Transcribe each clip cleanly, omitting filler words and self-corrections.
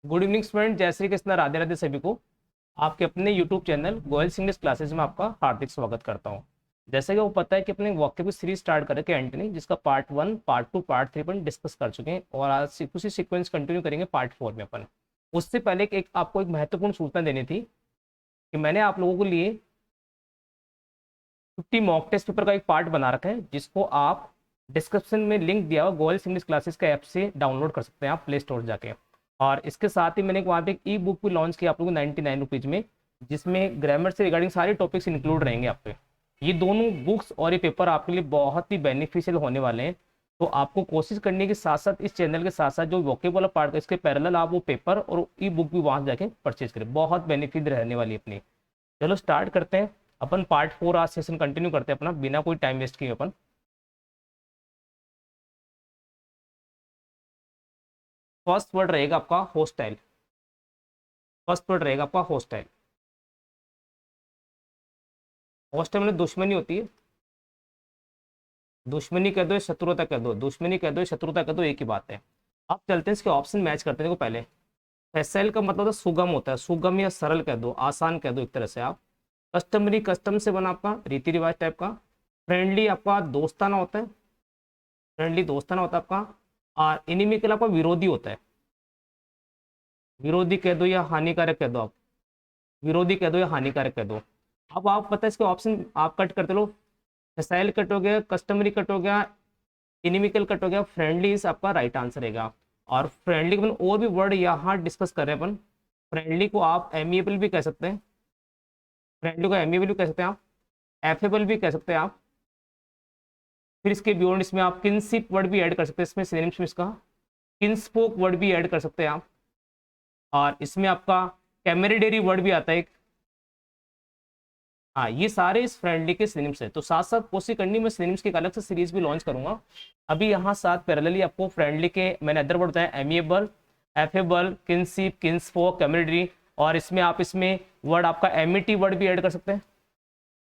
Good evening student, जय श्री कृष्ण, राधे राधे सभी को। आपके अपने YouTube channel Goyal's English classes में आपका हार्दिक स्वागत करता हूं। जैसे कि वो पता है कि अपने वॉक्य की सीरीज स्टार्ट करके एंटनी, जिसका पार्ट 1, पार्ट 2, पार्ट 3 अपन डिस्कस कर चुके हैं और आज उसी सीक्वेंस कंटिन्यू करेंगे पार्ट 4 में अपन। उससे पहले आपको एक महत्वपूर्ण सूचना देनी थी कि मैंने आप लोगों के लिए 50 मॉक टेस्ट पेपर का एक पार्ट बना रखा है, जिसको आप डिस्क्रिप्शन में लिंक दिया हुआ गोयल्स इंग्लिश क्लासेस का ऐप से डाउनलोड कर सकते हैं आप प्ले स्टोर जाके। और इसके साथ ही मैंने वहाँ पे एक ई बुक भी लॉन्च किया आप लोगों को 99 रुपीज़ में, जिसमें ग्रामर से रिगार्डिंग सारे टॉपिक्स इंक्लूड रहेंगे आप पे। ये दोनों बुक्स और ये पेपर आपके लिए बहुत ही बेनिफिशियल होने वाले हैं। तो आपको कोशिश करनी है कि साथ साथ इस चैनल के साथ साथ जो वोकेबुलर वाला पार्ट है इसके पैरेलल आप वो पेपर और ई बुक भी वहाँ जाके परचेज करें, बहुत बेनिफिट रहने वाली अपनी। चलो स्टार्ट करते हैं अपन पार्ट 4। आज सेशन कंटिन्यू करते हैं अपना बिना कोई टाइम वेस्ट किए अपन। फर्स्ट वर्ड रहेगा आपका हॉस्टाइल। फर्स्ट वर्ड रहेगा आपका हॉस्टाइल। हॉस्टाइल में दुश्मनी होती है। दुश्मनी कह दो या शत्रुता कह दो, दुश्मनी कह दो या शत्रुता कह दो, एक ही बात है। अब चलते हैं इसके ऑप्शन मैच करते हैं। देखो पहले फैसल का मतलब होता है सुगम होता है, सुगम या सरल कह दो, आसान कह दो एक तरह से आप। कस्टमरी, कस्टम से बना आपका रीति रिवाज टाइप का। फ्रेंडली आपका दोस्ताना होता है, फ्रेंडली दोस्ताना होता है आपका। और इनिमिकल आपका विरोधी होता है, विरोधी कह दो या हानिकारक कह दो आप, विरोधी कह दो या हानिकारक कह दो। अब आप पता है इसके ऑप्शन आप कट करते लो। फैसाइल कट हो गया, कस्टमरी कट हो गया, इनिमिकल कट हो गया, फ्रेंडली इस आपका राइट आंसर रहेगा। और फ्रेंडली को और भी वर्ड यहाँ डिस्कस कर रहे हैं अपन। फ्रेंडली को आप एमिएबल भी कह सकते हैं, फ्रेंडली को एमिएबल भी कह सकते हैं आप, एफेबल भी कह सकते हैं आप। फिर इसके बियॉन्ड इसमें आप किनशिप वर्ड भी ऐड कर सकते हैं, इसमें सिनोनिम्स में इसका किनस्पोक वर्ड भी ऐड कर सकते हैं आप। और इसमें आपका कैमरेडेरी वर्ड भी आता है एक। हाँ, ये सारे इस फ्रेंडली के सिनोनिम्स है। तो साथ साथ कोशिश करनी मैं सिनोनिम्स की एक अलग से सीरीज भी लॉन्च करूंगा। अभी यहाँ साथ पैरेलली आपको फ्रेंडली के मैंने अदर वर्ड बताया, एमिएबल, एफेबल, किनशिप, किन्सफोक, कैमरेडरी। और इसमें आप इसमें वर्ड आपका एमिटी वर्ड भी ऐड कर सकते हैं,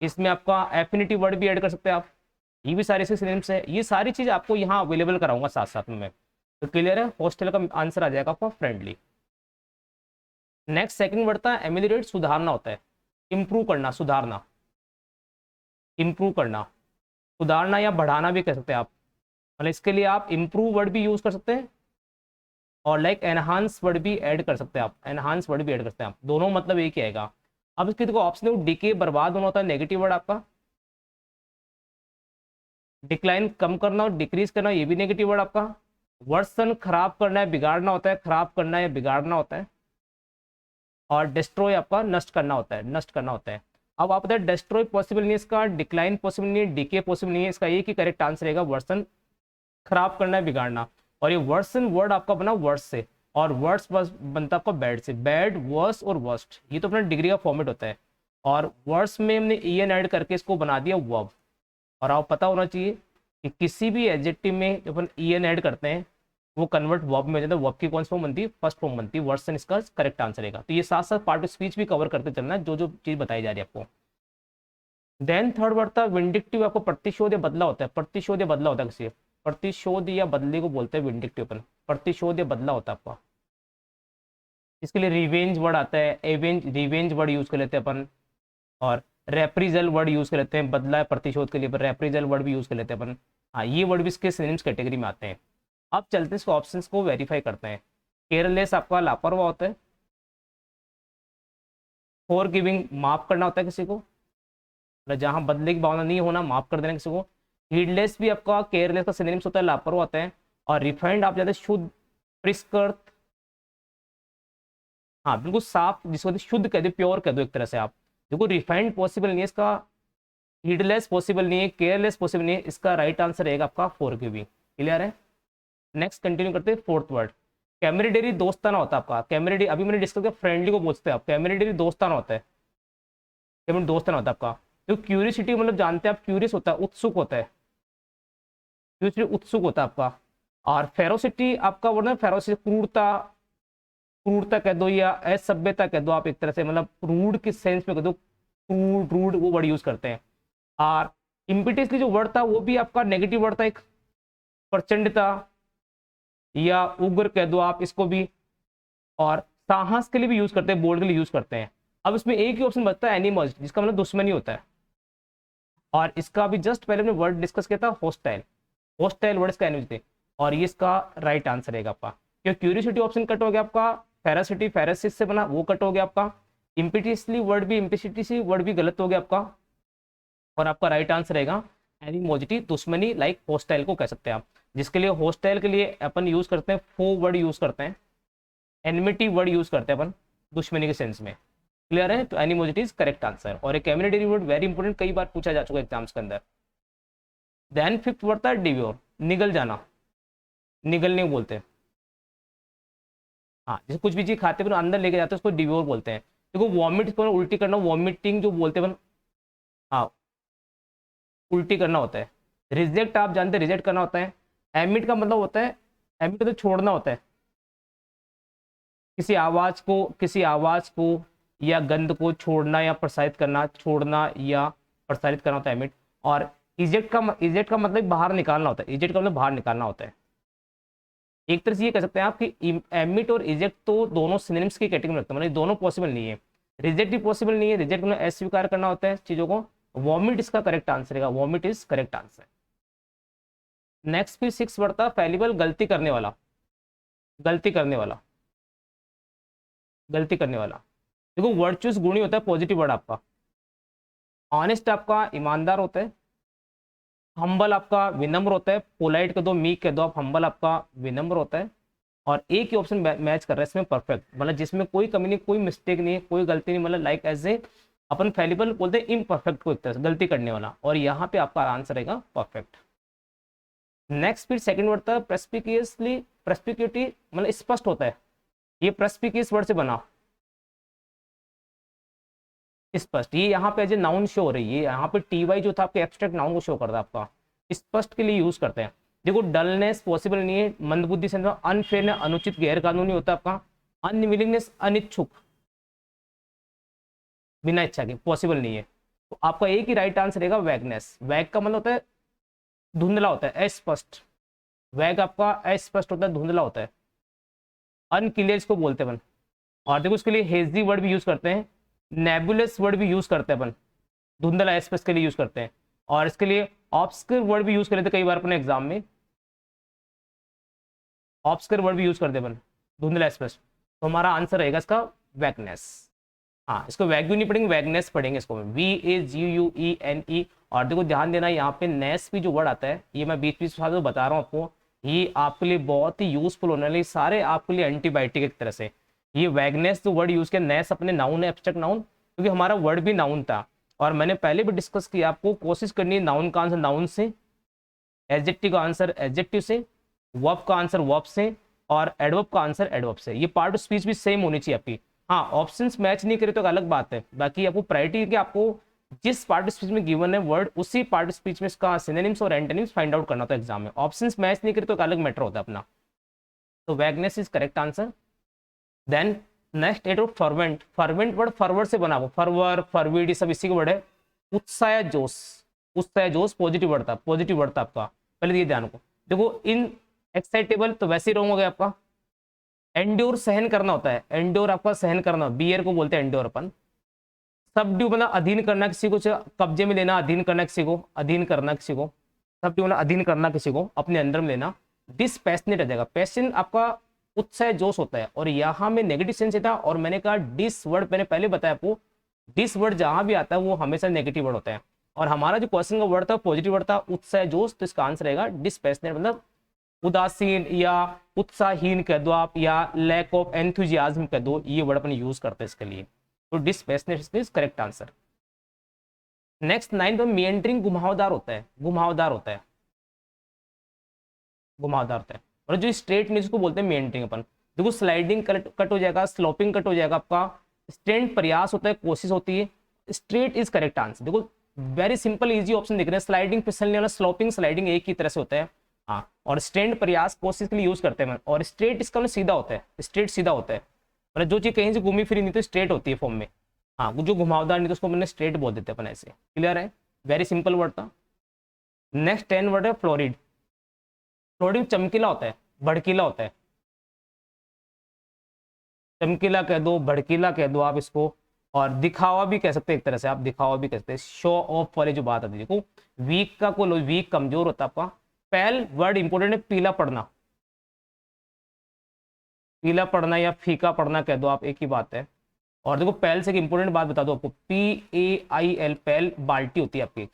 इसमें आपका एफिनिटी वर्ड भी ऐड कर सकते हैं आप। ये भी सारे इसके सिनोनिम्स है। ये सारी चीज आपको यहाँ अवेलेबल कराऊंगा साथ साथ में मैं। तो क्लियर है, हॉस्टल का आंसर आ जाएगा आपका फ्रेंडली। नेक्स्ट सेकंड वर्ड था एमिलिएट, सुधारना होता है, इंप्रूव करना, सुधारना, इंप्रूव करना, सुधारना या बढ़ाना भी कह सकते हैं आप। मतलब इसके लिए आप इंप्रूव वर्ड भी यूज कर सकते हैं और लाइक एनहांस वर्ड भी ऐड कर सकते हैं आप, एनहांस वर्ड भी ऐड कर सकते हैं आप, दोनों मतलब एक ही आएगा। अब इसके देखो ऑप्शन है डीके, बर्बाद होना होता है, नेगेटिव वर्ड आपका। डिक्लाइन कम करना और डिक्रीज करना, ये भी नेगेटिव वर्ड आपका। वर्सन खराब करना है, बिगाड़ना होता है, खराब करना है, बिगाड़ना होता है। और डिस्ट्रॉय आपका नष्ट करना होता है, नष्ट करना होता है। अब आप बताए डिस्ट्रॉय पॉसिबल नहीं है इसका, डिक्लाइन पॉसिबल नहीं है, डीके पॉसिबल नहीं है, इसका एक ही करेक्ट आंसर रहेगा वर्सन, खराब करना है, बिगाड़ना। और ये वर्सन वर्ड आपका बना वर्स से, और वर्स बनता आपका बैड से, बैड, वर्स और वर्स्ट, ये तो अपना डिग्री का फॉर्मेट होता है। और वर्स में हमने ई एन ऐड करके इसको बना दिया वर्ब। और आप पता होना चाहिए कि किसी भी एडजेक्टिव में जब अपन ई एन ऐड करते हैं वो कन्वर्ट वर्ब में हो जाता है। वर्ब की कौन सी फॉर्म बनती है? फर्स्ट फॉर्म बनती है। वर्सन इसका करेक्ट आंसर रहेगा। तो ये साथ साथ पार्ट ऑफ स्पीच भी कवर करते चलना है, जो जो चीज बताई जा रही है आपको। देन थर्ड वर्ड था विंडिक्टिव, आपको प्रतिशोध या बदला होता है, प्रतिशोध या बदला होता है किसी, प्रतिशोध या बदले को बोलते हैं विंडिक्टिव अपन, प्रतिशोध या बदला होता है आपका। इसके लिए रिवेंज वर्ड आता है, एवेंज, रिवेंज वर्ड यूज कर लेते हैं अपन। और रेप्रिजल वर्ड यूज कर लेते हैं, बदला है प्रतिशोध के लिए रेप्रिजल वर्ड भी यूज कर लेते हैं अपन। हाँ, ये वर्ड भी इसके सिनोनिम्स कैटेगरी में आते हैं। अब चलते हैं इसको ऑप्शंस को वेरीफाई करते हैं। केयरलेस आपका लापरवाह होता है। फॉर गिविंग माफ करना होता है किसी को, मतलब जहां बदले की भावना नहीं होना, माफ कर देना किसी को। हीडलेस भी आपका केयरलेस का सिनोनिम्स होता है, लापरवाह होता है। और रिफाइंड आप ज्यादा शुद्ध, परिष्कृत, हाँ बिल्कुल साफ, जिसको शुद्ध कह दो, प्योर कह दो एक तरह से आप। देखो रिफाइंड पॉसिबल नहीं है इसका, हीडलेस पॉसिबल नहीं है, केयरलेस पॉसिबल नहीं है, इसका राइट आंसर रहेगा आपका फॉर गिविंग। क्लियर है। नेक्स्ट कंटिन्यू करते हैं फोर्थ वर्ड। कैमरेडरी दोस्ताना होता है आपका, कैमरेडरी अभी मैंने डिस्कस किया, फ्रेंडली को बोलते हैं आप, कैमरेडरी दोस्ताना होता है, कैमरेडरी दोस्ताना होता है आपका। जो क्यूरियसिटी मतलब जानते हैं आप, क्यूरियस होता है, उत्सुक होता है, क्यूरियसिटी उत्सुक होता है आपका। और फेरोसिटी आपका वर्ड है, फेरोसिटी क्रूरता, क्रूरता कह दो या असभ्यता कह दो आप एक तरह से, मतलब रूड के सेंस में कह दो, क्रूड, रूड वो वर्ड यूज करते हैं। और इम्पिटियसली जो वर्ड था वो भी आपका नेगेटिव वर्ड था एक, प्रचंडता या उग्र कह दो आप इसको भी। और साहस के लिए भी यूज करते हैं, बोल्ड के लिए यूज करते हैं। अब इसमें एक ही ऑप्शन बचता है एनिमल्स, जिसका मतलब दुश्मनी होता है। और इसका अभी जस्ट पहले हमने वर्ड डिस्कस किया था होस्टाइल, होस्टाइल वर्ड इसका एनिमल थे। और ये इसका राइट आंसर रहेगा आपका, क्योंकि क्यूरियोसिटी ऑप्शन कट हो गया आपका, फेरासिटी फेरासिस से बना वो कट हो गया आपका, इम्पिटियसली वर्ड भी, इम्पिसिटी वर्ड भी गलत हो गया आपका। और आपका राइट आंसर रहेगा एनिमोजिटी, दुश्मनी, लाइक होस्टाइल को कह सकते हैं आप, जिसके लिए होस्टाइल के लिए अपन यूज करते हैं फो वर्ड यूज करते हैं, एनमिटी वर्ड यूज करते हैं अपन दुश्मनी के सेंस में। क्लियर है? तो एनिमोजिटी इज करेक्ट आंसर। और एक कम्युनिटी वर्ड वेरी इंपॉर्टेंट, कई बार पूछा जा चुका है एग्जाम्स के अंदर। देन फिफ्थ वर्ड था डिव्योर, निगल जाना, निगलने को बोलते हैं। हाँ, जैसे कुछ भी चीज खाते हैं अंदर लेके जाते हैं उसको डिव्योर बोलते हैं। देखो वॉमिट को उल्टी करना, वॉमिटिंग जो बोलते हैं, हाँ उल्टी करना होता है। रिजेक्ट आप जानते हैं, रिजेक्ट करना होता है। एमिट का मतलब होता है, एमिट तो छोड़ना होता है, किसी आवाज को या गंध को छोड़ना या प्रसारित करना, छोड़ना या प्रसारित करना होता है एमिट। और इजेक्ट का मतलब बाहर निकालना होता है, इजेक्ट का मतलब बाहर निकालना होता है। एक तरह से ये कह सकते हैं आप कि एमिट और इजेक्ट तो दोनों सिनोनिम्स की कैटेगरी में रखते हैं, मतलब दोनों पॉसिबल नहीं है। रिजेक्ट भी पॉसिबल नहीं है, रिजेक्ट मतलब अस्वीकार करना होता है चीजों को। वॉमिट इसका करेक्ट आंसर है, vomit is correct answer. Next फिर सिक्स वर्ड था फैलिबल, गलती करने वाला, गलती करने वाला, गलती करने वाला। देखो वर्चुअस गुण ही होता है पॉजिटिव वर्ड आपका। ऑनेस्ट आपका ईमानदार होता है। हम्बल आपका विनम्र होता है, पोलाइट कह दो, मीक कह दो आप, हम्बल आपका विनम्र होता है। और एक ही ऑप्शन मैच कर रहा है इसमें परफेक्ट, मतलब जिसमें कोई कमी नहीं, कोई मिस्टेक नहीं है, कोई गलती नहीं, मतलब लाइक एज ए अपन फैलिबल बोलते हैं इम्परफेक्ट को, एक तरह से गलती करने वाला। और यहाँ पे आपका आंसर रहेगा परफेक्ट। नेक्स्ट फिर सेकंड वर्ड था प्रेस्पिकियसली, प्रेस्पिक्यूटी मतलब स्पष्ट होता है, ये प्रेस्पिकियस वर्ड से बना, स्पष्ट। ये यहाँ पे एज ए नाउन शो हो रही है, यहाँ पे टी वाई जो था आपके एब्स्ट्रैक्ट नाउन को शो करता है आपका। स्पष्ट के लिए यूज करते हैं। देखो डलनेस पॉसिबल नहीं है, मंदबुद्धि से, अनफेयर, अनुचित, गैर कानूनी होता है आपका। अनविलिंगनेस अनिच्छुक, बिना इच्छा के, पॉसिबल नहीं है। तो आपका एक ही राइट आंसर रहेगा वैगनेस। वैग का मतलब होता है धुंधला होता है, अस्पष्ट। वैग आपका अस्पष्ट होता है, धुंधला होता है। अनक्लियर इसको बोलते हैं अपन। और देखो उसके लिए हेजी वर्ड भी यूज करते हैं, नेबुलस वर्ड भी यूज करते हैं अपन, धुंधला अस्पष्ट के लिए यूज करते हैं। और इसके लिए ऑब्सक्योर वर्ड भी यूज कर लेते कई बार अपने एग्जाम में, ऑब्सक्योर वर्ड भी यूज करते अपन, धुंधला अस्पष्ट। तो हमारा आंसर रहेगा इसका वैगनेस। हाँ, इसको वैग्यू नहीं पढ़ेंगे, वैगनेस पढ़ेंगे इसको, VAGUENE। और देखो ध्यान देना यहाँ पे नेस भी जो वर्ड आता है, ये मैं बीच बीच में बता रहा हूँ आपको, ये आपके लिए बहुत ही यूजफुल होने वाले, सारे आपके लिए एंटीबायोटिक एक तरह से। ये वैगनेस जो वर्ड यूज किया, नेस अपने नाउन है, एब्स्ट्रैक्ट नाउन, क्योंकि हमारा वर्ड भी नाउन था। और मैंने पहले भी डिस्कस किया, आपको कोशिश करनी है नाउन का आंसर नाउन से, एडजेक्टिव का आंसर एडजेक्टिव से, वर्ब का आंसर वर्ब से, और एडवर्ब का आंसर एडवर्ब से। ये पार्ट ऑफ स्पीच भी सेम होनी चाहिए आपकी। हाँ, ऑप्शंस मैच नहीं करे तो एक अलग बात है, बाकी आपको प्रायोरिटी कि आपको जिस पार्ट ऑफ स्पीच में गिवन है वर्ड, उसी पार्ट ऑफ स्पीच में इसका सिनोनिम्स और एंटोनिम्स फाइंड आउट करना होता है एग्जाम में। ऑप्शंस मैच नहीं करे तो एक अलग मैटर होता है अपना। तो vagueness is correct answer. Then next eight of fervent, fervent word forward से बना हुआ, फरवर फरवीड ये सब इसी का वर्ड है। उत्साह जोश, उत्साह जोश पॉजिटिव वर्ड था, पॉजिटिव वर्ड था आपका, पहले ये ध्यान को। देखो इन एक्साइटेबल तो वैसे ही रॉन्ग हो गया आपका। एंड्योर सहन करना होता है, एंड्योर आपका सहन करना, बियर को बोलते हैं एंड्योर अपन। सबड्यू मतलब अधीन करना किसी को, कब्जे में लेना, अधीन करना किसी को, अधीन करना किसी को। सबड्यू मतलब अधीन करना किसी को, अपने अंदर में लेना। डिसपैशनेट आ जाएगा, पैशन आपका उत्साह जोश होता है, और यहाँ में नेगेटिव सेंस था। और मैंने कहा डिस वर्ड, मैंने पहले बताया आपको, डिस वर्ड जहां भी आता है वो हमेशा नेगेटिव वर्ड होता है। और हमारा जो क्वेश्चन का वर्ड था पॉजिटिव वर्ड था, उत्साह जोश, तो इसका आंसर रहेगा डिसपैशनेट, मतलब उदासीन या उत्साहहीन कह दो आप, या लैक ऑफ एंथुजियाज्म कह दो, ये वर्ड अपन यूज करते हैं इसके लिए। तो dispassionate is correct answer. Next ninth में मिएंडरिंग, घुमावदार होता है, घुमावदार होता है, घुमावदार होता है। और जो स्ट्रेट न्यूज को बोलते हैं मिएंडरिंग अपन। देखो स्लाइडिंग कट हो जाएगा, स्लोपिंग कट हो जाएगा आपका, स्ट्रेंड प्रयास होता है, कोशिश होती है। Straight is correct answer. देखो वेरी सिंपल इजी ऑप्शन दिख रहे हैं, स्लाइडिंग फिसलने वाला, स्लोपिंग स्लाइडिंग एक ही तरह से होता है। हाँ, और स्ट्रेंड प्रयास कोशिश के लिए यूज करते हैं। और स्ट्रेट इसका मतलब सीधा होता है, स्ट्रेट सीधा होता है, मतलब जो चीज कहीं से घूमी फिरी नहीं तो स्ट्रेट होती है फॉर्म में। हाँ, जो घुमावदार नहीं तो उसको मैंने स्ट्रेट बोल देते हैं अपन ऐसे। क्लियर है? वेरी सिंपल वर्ड था। नेक्स्ट 10 वर्ड है फ्लोरिड। फ्लोरिड चमकीला होता है, भड़कीला होता है। चमकीला कह दो, भड़कीला कह दो आप इसको, और दिखावा भी कह सकते हैं, एक तरह से आप दिखावा भी कह सकते हैं, शो ऑफ वाली जो बात आती है। देखो वीक का कोई वीक कमजोर होता है आपका। पैल वर्ड इंपोर्टेंट है, पीला पड़ना, पीला पड़ना या फीका पड़ना कह दो आप, एक ही बात है। और देखो पैल से एक इंपोर्टेंट बात बता दो आपको, PAIL, पैल बाल्टी होती है आपकी।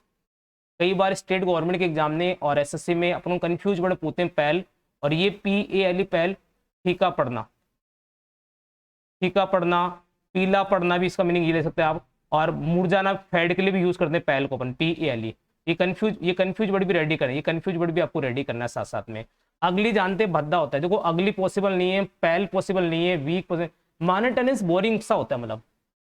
कई बार स्टेट गवर्नमेंट के एग्जाम में और SSC में अपन कंफ्यूज बड़े पूछते हैं पैल और ये PAIL, पैल फीका पड़ना, फीका पड़ना, पीला पड़ना भी इसका मीनिंग ये ले सकते हैं आप। और मुरझाना फेड के लिए भी यूज करते हैं पैल को अपन, PALE। ये कंफ्यूज वर्ड भी रेडी करें, ये कंफ्यूज वर्ड भी आपको रेडी करना है साथ साथ में। अगली जानते हैं भद्दा होता है, देखो अगली पॉसिबल नहीं है, पैल पॉसिबल नहीं है, वीक पॉसिबल। मोनोटोनस बोरिंग सा होता है, मतलब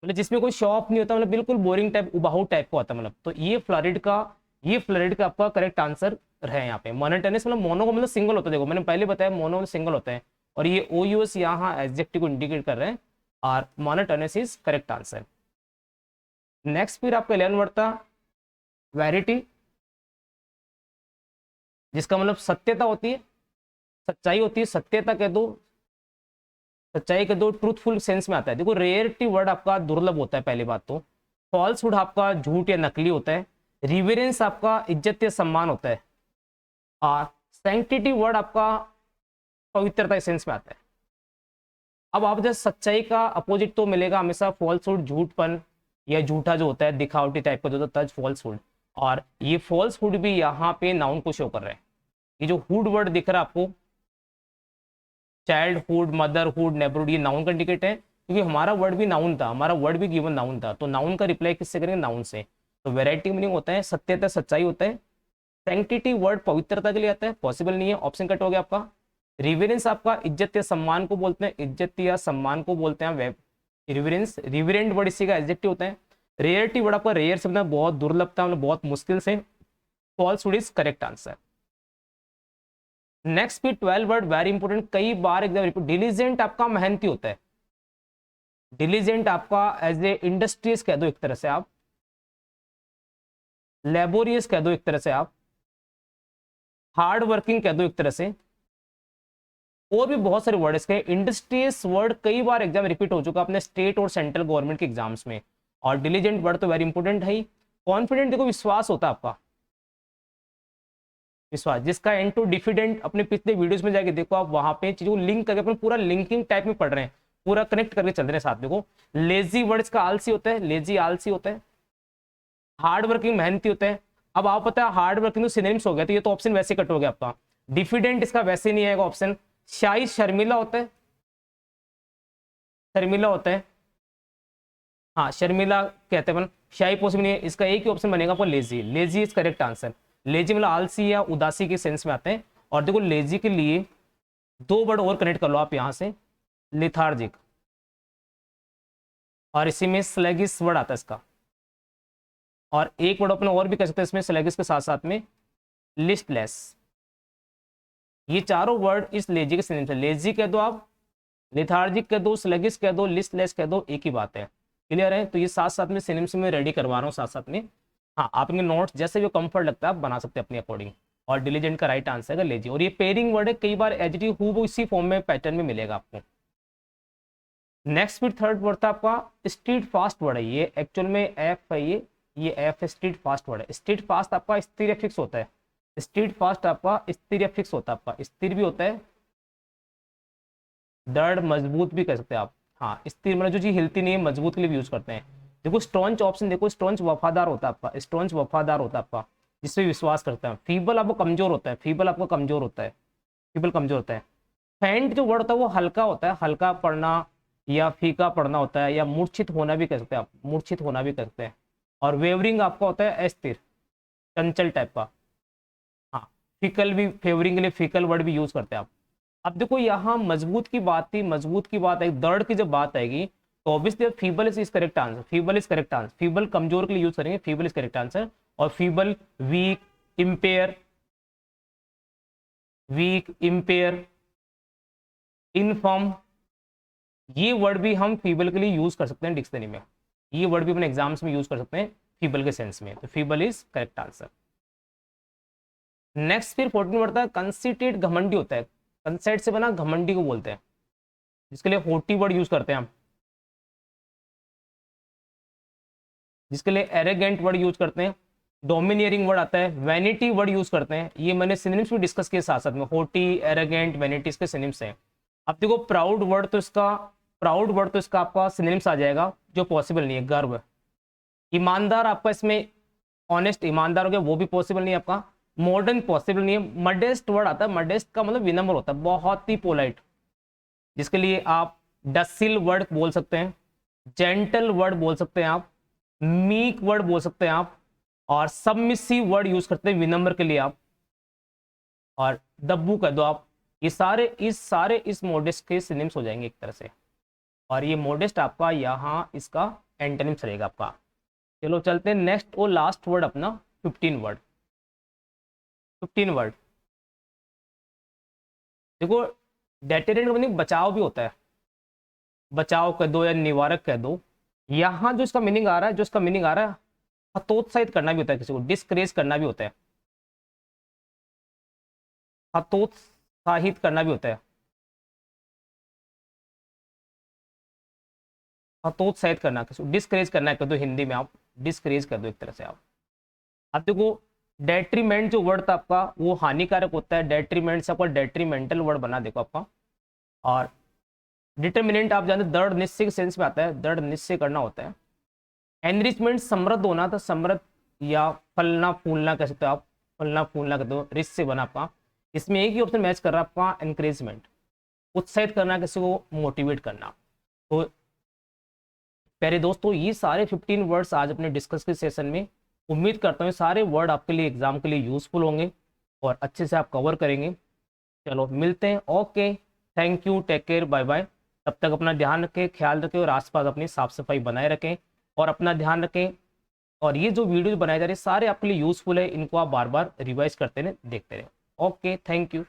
जिसमें कोई शो ऑफ नहीं होता, मतलब बिल्कुल बोरिंग टाइप, उबाऊ टाइप का होता है मतलब। तो ये फ्लोरिड का आपका करेक्ट आंसर है यहाँ पे। मोनोटोनस मतलब मोनो का मतलब सिंगल होता है, देखो मैंने पहले बताया मोनो सिंगल होता है, और ये OUS यहाँ एडजेक्टिव को इंडिकेट कर रहे हैं, और monotonous is correct answer. Next फिर आपका 11 वर्ड था वैरिटी, जिसका मतलब सत्यता होती है, सच्चाई होती है, सत्यता कह दो, सच्चाई कह दो, ट्रूथफुल सेंस में आता है। देखो रेयरिटी वर्ड आपका दुर्लभ होता है पहली बात तो। फॉल्सहुड आपका झूठ या नकली होता है। रिवेरेंस आपका इज्जत या सम्मान होता है। और सैंक्टिटी वर्ड आपका पवित्रता सेंस में आता है। अब आप जैसे सच्चाई का अपोजिट तो मिलेगा हमेशा फॉल्सहुड, झूठपन या झूठा जो होता है, दिखावटी टाइप का जो होता है फॉल्सहुड। और ये फॉल्सहुड भी यहाँ पे नाउन को शो कर रहे हैं। ये जो हुड वर्ड दिख रहा है आपको, चाइल्डहुड, मदरहुड, नेबरहुड, ये नाउन का इंडिकेट है, क्योंकि हमारा वर्ड भी नाउन था, हमारा वर्ड भी गिवन नाउन था। तो नाउन का रिप्लाई किससे करेंगे? नाउन से। तो वेराइटी मीनिंग होता है सत्यता, सच्चाई होता है। सैंक्टिटी वर्ड पवित्रता के लिए आता है, पॉसिबल नहीं है, ऑप्शन कट हो गया आपका। रिवेरेंस आपका इज्जत या सम्मान को बोलते हैं, इज्जत या सम्मान को बोलते हैं रिवेरेंस। रिवेरेंट वर्ड इसी का एडजेक्टिव होता है। रेयरिटी वर्ड आपका रेयर शब्द है, बहुत दुर्लभता, मतलब बहुत मुश्किल से। Falsehood is correct answer. Next भी 12 वर्ड वेरी इंपोर्टेंट, कई बार एकदम रिपीट। डिलीजेंट आपका मेहनती होता है। डिलीजेंट आपका एज ए इंडस्ट्रियस कह दो एक तरह से आप, लेबोरियस कह दो एक तरह से आप, हार्ड वर्किंग कह दो एक तरह से, और भी बहुत सारे वर्ड इसके। इंडस्ट्रियस वर्ड कई बार एग्जाम रिपीट हो चुका अपने स्टेट और सेंट्रल गवर्नमेंट के एग्जाम्स में। और डिलीजेंट वर्ड तो वेरी इंपोर्टेंट है ही। कॉन्फिडेंट देखो विश्वास होता है आपका, विश्वास, जिसका एंड टू डिफिडेंट अपने पिछले वीडियोस में जाके देखो आप, वहां पे चीजों को लिंक करके अपन पूरा लिंकिंग टाइप में पढ़ रहे हैं, पूरा कनेक्ट करके चल रहे हैं साथ। देखो लेजी वर्ड इसका आलसी होता है, लेजी आलसी होता है। हार्ड वर्किंग मेहनती होता है। अब आप पता है हार्ड वर्किंग तो सिनोनिम्स हो गया, तो ये तो ऑप्शन वैसे कट हो गया आपका। डिफिडेंट इसका वैसे नहीं आएगा ऑप्शन। शाही शर्मिला होता है, शर्मिला होता है, हाँ शर्मिला कहते हैं अपन, शाही पॉसिबल नहीं है, इसका एक ही ऑप्शन बनेगा आपको lazy. Lazy is correct answer. Lazy मतलब आलसी या उदासी के सेंस में आते हैं। और देखो लेजी के लिए दो वर्ड और कनेक्ट कर लो आप यहाँ से, लिथार्जिक, और इसी में स्लैगिस वर्ड आता है इसका। और एक वर्ड अपने और भी कह सकते हैं इसमें स्लैगिस के साथ साथ में, लिस्टलेस। ये चारों वर्ड इस लेजी के सिनोनिम्स है। लेजी कह दो आप, लिथार्जिक कह दो, स्लैगिस कह दो, लिस्टलेस कह दो, एक ही बात है। क्लियर है? तो ये साथ साथ में सिनोनिम्स में रेडी करवा रहा हूँ साथ साथ में। हाँ आप इनके नोट्स जैसे जो कंफर्ट लगता है आप बना सकते हैं अपने अकॉर्डिंग। और डिलीजेंट का राइट आंसर है लेजी। और ये पेयरिंग वर्ड है, कई बार एडजेक्टिव हु वो इसी फॉर्म में पैटर्न में मिलेगा आपको। नेक्स्ट फिर थर्ड वर्ड था आपका स्ट्रीट फास्ट वर्ड है। ये एक्चुअल में एफ है, ये एफ है, स्ट्रीट फास्ट वर्ड है। स्ट्रीट फास्ट आपका स्थिर या फिक्स होता है। स्ट्रीट फास्ट आपका स्थिर या फिक्स होता है, आपका स्थिर भी होता है, दृढ़ मजबूत भी कह सकते हैं आप। हाँ स्थिर मतलब जो चीज हिलती नहीं है, मजबूत के लिए भी यूज करते हैं। देखो स्टॉन्च ऑप्शन देखो, स्टॉन्च वफादार होता है आपका, स्टॉन्च वफादार होता है आपका, जिसपे विश्वास करता है। फीबल आपको कमजोर होता है, फीबल आपको कमजोर होता है, फीबल कमजोर होता है। फेंट जो वर्ड होता है वो हल्का होता है, हल्का पड़ना या फीका पड़ना होता है, या मूर्छित होना भी कह सकते हैं आप, मूर्छित होना भी कह सकते हैं। और वेवरिंग आपका होता है अस्थिर, चंचल टाइप का। हाँ फिकल भी, फेवरिंग के लिए फिकल वर्ड भी यूज करते हैं आप। अब देखो यहाँ मजबूत की बात थी, मजबूत की बात आएगी, दृढ़ की जब बात आएगी तो obviously feeble is correct answer. Feeble is correct answer, feeble कमजोर के लिए यूज करेंगे, फीबल इज करेक्ट आंसर। और feeble, weak, impair, weak, impair, inform, ये वर्ड भी हम फीबल के लिए यूज कर सकते हैं डिक्शनरी में। ये वर्ड भी अपने एग्जाम्स में यूज कर सकते हैं फीबल के सेंस में। तो feeble is correct answer. Next फिर 14 वर्ड था कंसीटेड, घमंडी होता है। कंसेट से बना घमंडी को बोलते हैं। जिसके लिए हॉटी वर्ड यूज करते हैं हम, जिसके लिए एरोगेंट वर्ड यूज करते हैं, डोमिनियरिंग वर्ड आता है, वैनिटी वर्ड यूज करते हैं। ये मैंने सिनोनिम्स भी डिस्कस किए साथ साथ में, हॉटी, एरोगेंट, वैनिटी इसके सिनोनिम्स हैं। अब देखो प्राउड वर्ड तो इसका आपका सिनोनिम्स आ जाएगा जो पॉसिबल नहीं है, गर्व। ईमानदार आपका इसमें ऑनेस्ट, ईमानदार हो गया, वो भी पॉसिबल नहीं है आपका। मॉडर्न पॉसिबल नहीं है। मॉडेस्ट वर्ड आता है, मॉडेस्ट का मतलब विनम्र होता है, बहुत ही पोलाइट, जिसके लिए आप डसिल वर्ड बोल सकते हैं, जेंटल वर्ड बोल सकते हैं आप, मीक वर्ड बोल सकते हैं आप, और सबमिसिव वर्ड यूज करते हैं विनम्र के लिए आप, और दब्बू कह दो आप। ये सारे इस मोडेस्ट के सिनोनिम्स हो जाएंगे एक तरह से। और ये मोडेस्ट आपका यहाँ इसका एंटोनिम्स रहेगा आपका। चलो चलते हैं नेक्स्ट और लास्ट वर्ड अपना 15 वर्ड। 15 वर्ड देखो, डेटेरेंट का मीनिंग बचाव भी होता है, बचाव कह दो या निवारक कह दो। यहाँ जो इसका मीनिंग आ रहा है, हतोत्साहित करना भी होता है, किसी को डिस्करेज करना भी होता है, हतोत्साहित करना भी होता है, हतोत्साहित करना, किसी को डिस्करेज करना कह दो, हिंदी में आप डिस्करेज कर दो एक तरह से आप। अब देखो डेट्रीमेंट जो वर्ड था आपका वो हानिकारक होता है, डेट्रीमेंट से आपका डेट्रीमेंटल वर्ड बना देखो आपका। और डिटर्मिनेंट आप जानते, दृढ़ निश्चय के सेंस में आता है, दृढ़ निश्चय करना होता है। एनरिचमेंट समृद्ध होना था, समृद्ध या फलना फूलना कह सकते हो आप, फलना फूलना कह दो, रिच से बना आपका। इसमें एक ही ऑप्शन मैच कर रहा है आपका, एनकरेजमेंट, उत्साहित करना, किसी को मोटिवेट करना। तो प्यारे दोस्तों ये सारे 15 वर्ड्स आज अपने डिस्कस के सेशन में, उम्मीद करता हूँ सारे वर्ड आपके लिए एग्जाम के लिए यूजफुल होंगे और अच्छे से आप कवर करेंगे। चलो मिलते हैं, okay, thank you, take care, bye bye. तब तक अपना ध्यान रखें, ख्याल रखें और आसपास अपनी साफ सफाई बनाए रखें और अपना ध्यान रखें। और ये जो वीडियो बनाए जा रहे हैं सारे आपके लिए यूजफुल है, इनको आप बार बार रिवाइज करते रहे, देखते रहे। Okay, thank you.